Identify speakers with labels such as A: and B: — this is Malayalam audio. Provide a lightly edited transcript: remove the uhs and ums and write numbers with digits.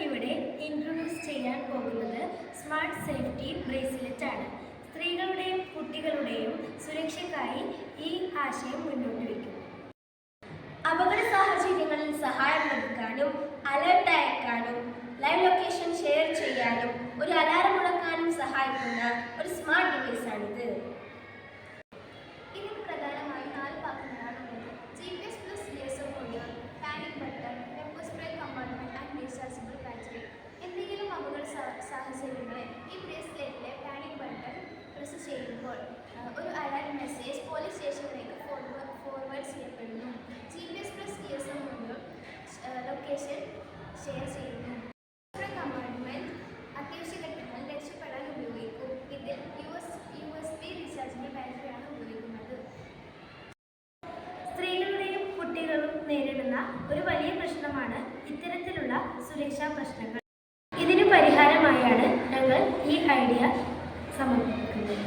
A: ഇവിടെ ഇൻട്രൊഡ്യൂസ് ചെയ്യാൻ പോകുന്നത് സ്മാർട്ട് സേഫ്റ്റി ബ്രേസ്ലെറ്റ് ആണ്. സ്ത്രീകളുടെയും കുട്ടികളുടെയും സുരക്ഷയ്ക്കായി ഈ ആശയം മുന്നോട്ട് വയ്ക്കും. അപകട സാഹചര്യങ്ങളിൽ സഹായം നൽകാനും അലേർട്ട് അയക്കാനും ലൈവ് ലൊക്കേഷൻ ഷെയർ ചെയ്യാനും ഒരു അലാറം മുഴക്കാനും സഹായിക്കുന്ന ഒരു സ്മാർട്ട് ഡിവൈസ് ആണിത്.
B: ഇതിന് പ്രധാനമായും 4 ഭാഗങ്ങളാണുള്ളത്. GPS plus laser monitor, panic button, pepper spray compartment and rechargeable battery. എന്തെങ്കിലും അപകട സാഹചര്യങ്ങളിൽ ഈ ബ്രേസ്ലെറ്റിലെ പാനിക് ബട്ടൺ പ്രസ് ചെയ്യുമ്പോൾ ഒരു അലർട്ട് മെസ്സേജ് പോലീസ് സ്റ്റേഷനിലേക്ക് ഫോർവേഡ് ചെയ്യപ്പെടുന്നു. GPS plus laser monitor location share ചെയ്യുന്നു. കമ്പാർട്ട്മെന്റ് അത്യാവശ്യഘട്ടങ്ങളിൽ രക്ഷപ്പെടാൻ ഉപയോഗിക്കും. ഇതിൽ USB റീചാർജബിൾ ബാറ്ററിയാണ് ഉപയോഗിക്കുന്നത്.
A: സ്ത്രീകളുടെയും കുട്ടികളും നേരിടുന്ന ഒരു വലിയ പ്രശ്നമാണ് ഇത്തരത്തിലുള്ള സുരക്ഷാ പ്രശ്നങ്ങൾ. ഇതിനു പരിഹാരമായാണ് ഞങ്ങൾ ഈ ഐഡിയ സമർപ്പിക്കുന്നത്.